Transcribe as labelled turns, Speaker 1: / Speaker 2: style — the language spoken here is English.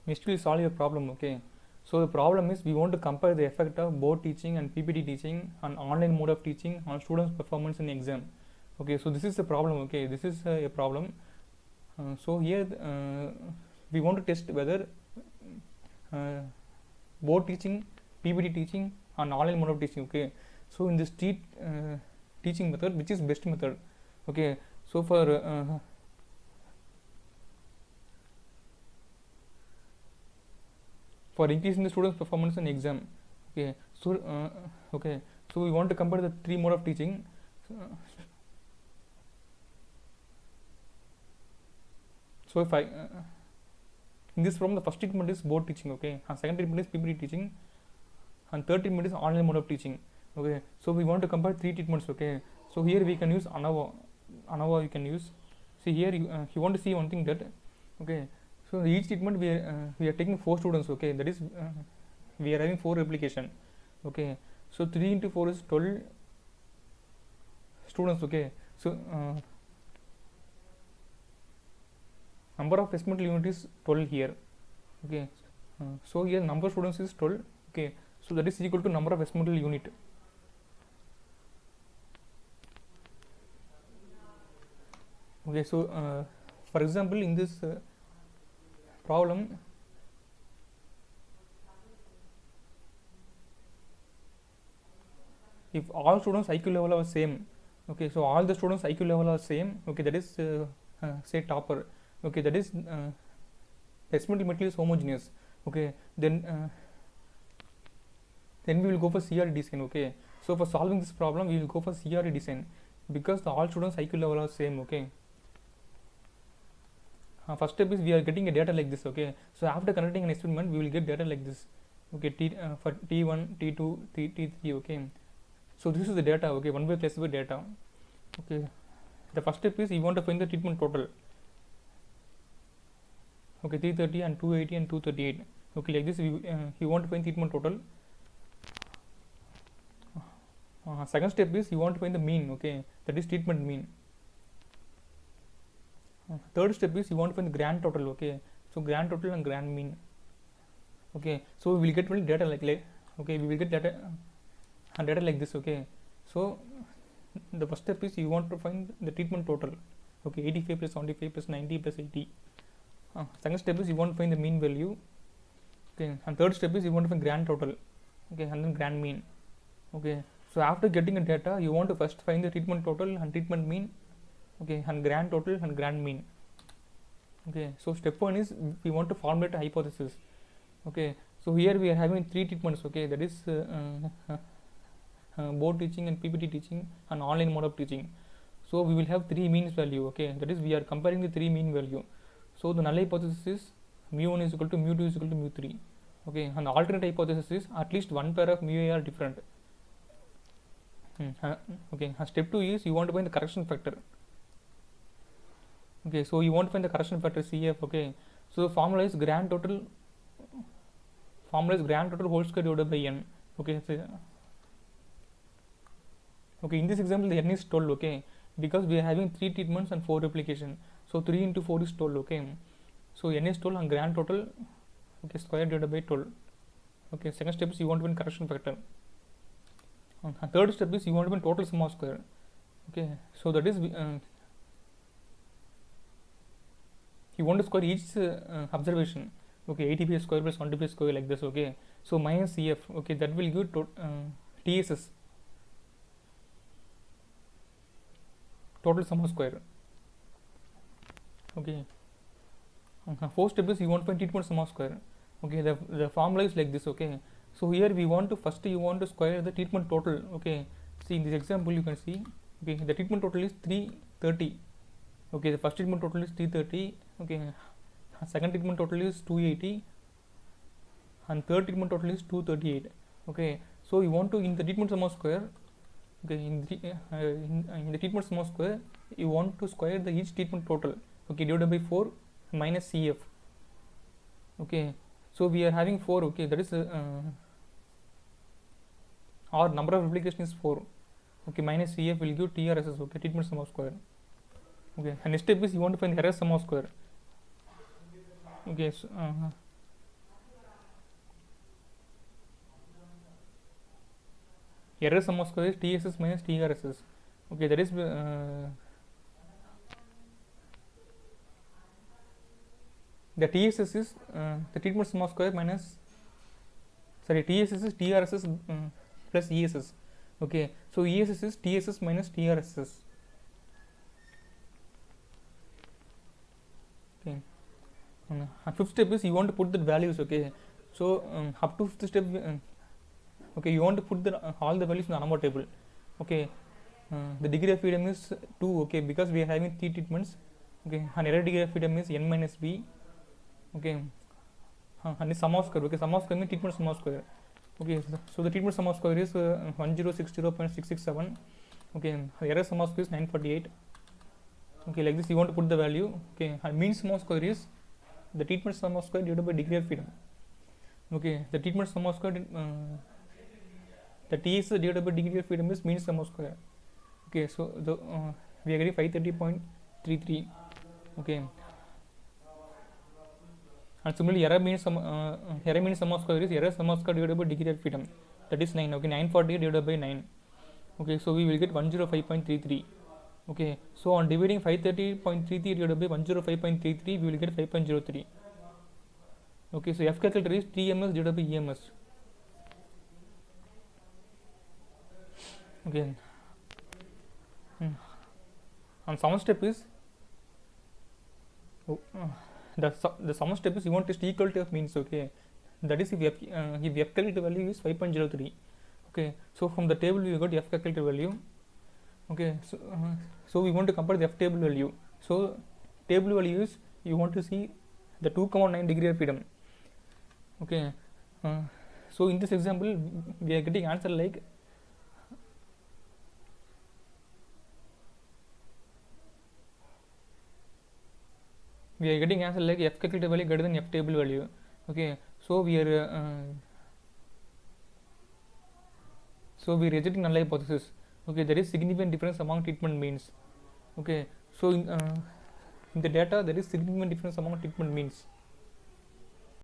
Speaker 1: we still solve your problem. Okay, so the problem is we want to compare the effect of board teaching and PPT teaching on online mode of teaching on students performance in exam. Okay, so this is the problem. Okay, this is a problem. So here we want to test whether board teaching, PPT teaching and online mode of teaching. Okay, so in this teaching method, which is best method? Okay, so for increasing the students performance in exam. Okay, so okay, so we want to compare the three mode of teaching. So if I in this problem, the first treatment is board teaching. Okay, and second treatment is PPT teaching, and third treatment is online mode of teaching. Okay, so we want to compare three treatments. Okay, so here we can use ANOVA you can use. See here you want to see one thing that, okay, so each treatment we are taking 4 students. Okay, that is we are having 4 replication. Okay, so 3 into 4 is 12 students. Okay, so number of experimental unit is 12 here. Okay, so here number of students is 12. Okay, so that is equal to number of experimental unit. Okay, so for example, in this problem, if all students IQ level are same, okay, so all the students IQ level are same. Okay, that is say topper. Okay, that is experimental material is homogeneous. Okay, then we will go for CRE design. Okay, so for solving this problem, we will go for CRE design because all students IQ level are same. Okay, first step is we are getting a data like this. Okay, so after conducting an experiment, we will get data like this. Okay, for T1, T2, T3. Okay, so this is the data. Okay, one by classified data. Okay, the first step is you want to find the treatment total. Okay, 330 and 280 and 238. Okay, like this you want to find treatment total. Second step is you want to find the mean. Okay, that is treatment mean. Third step is you want to find the grand total. Okay, so grand total and grand mean. Okay, so we will get data like okay, we will get data like this. Okay, so the first step is you want to find the treatment total. Okay, 85 plus 75 plus 90 plus 80. Second step is you want to find the mean value. Okay, and third step is you want to find grand total. Okay, and then grand mean. Okay, so after getting the data, you want to first find the treatment total and treatment mean. Okay, and grand total and grand mean. Okay, so step 1 is we want to formulate a hypothesis. Okay, so here we are having 3 treatments. Okay, that is board teaching and PPT teaching and online mode of teaching. So we will have 3 means value. Okay, that is we are comparing the 3 mean value. So the null hypothesis is mu1 is equal to mu2 is equal to mu3. Okay, and the alternate hypothesis is at least one pair of mu a are different. Okay, step 2 is you want to find the correction factor. Okay, so you want to find the correction factor CF. Okay, so the formula is grand total whole square divided by n. Okay, so, okay, in this example the n is 12. Okay, because we are having 3 treatments and 4 replication, so 3 into 4 is 12. Okay, so n is 12 and grand total, okay, square divided by 12. Okay, second step is you want to find correction factor. Third step is you want to find total sum of square. Okay, so that is you want to square each observation. Okay, 85 square plus 125 square like this. Okay, so minus CF. Okay, that will give TSS, total sum of square. Okay, fourth step is you want to find treatment sum of square. Okay, the formula is like this. Okay, so here we want to first you want to square the treatment total. Okay, see in this example you can see, okay, the treatment total is 330. Okay, the first treatment total is 330. Okay, second treatment total is 280 and third treatment total is 238. Okay, so you want to in the treatment sum of square, okay, in the treatment sum of square you want to square the each treatment total. Okay, divided by 4 minus CF. Okay, so we are having 4. Okay, that is our number of replication is 4. Okay, minus CF will give TRSS. Okay, treatment sum of square. Okay, and next step is you want to find the error sum of square. Okay, so, error sum of square is TSS minus TRSS. Okay, that is the TSS is the treatment sum of square minus, sorry, TSS is TRSS plus ESS. Okay, so ESS is TSS minus TRSS. Okay, fifth step is you want to put the values. Okay, so up to fifth step, okay, you want to put all the values in the ANOVA table. Okay, the degree of freedom is 2. Okay, because we are having 3 treatments. Okay, and error degree of freedom is n minus b. Okay, and the sum of square. Okay, sum of square means treatment sum of square. Okay, so the treatment sum of square is 1060.667. Okay, the error sum of square is 948. Okay, like this you want to put the value. Okay, and mean sum of square is the treatment sum of square divided by degree of freedom. Okay, the treatment sum of square, the TS divided by degree of freedom is mean sum of square. Okay, so the we are getting 530.33. Okay, and similarly error mean sum of square is error sum of square divided by degree of freedom, that is 9. Okay, 940 divided by 9. Okay, so we will get 105.33. Okay, so on dividing 530.33 divided by 105.33, we will get 5.03. Okay, so F calculator is TMS divided by EMS. Okay, and sum step is the sum step is you want to equal to F means. Okay, that is if F calculator value is 5.03. Okay, so from the table we got F calculator value. Okay, so we want to compare the F table value. So table value is you want to see the 2,9 degree of freedom. Okay, so in this example we are getting answer like F calculator value greater than F table value. Okay, so we are rejecting null hypothesis. Okay, there is significant difference among treatment means. Okay, so in the data there is significant difference among treatment means.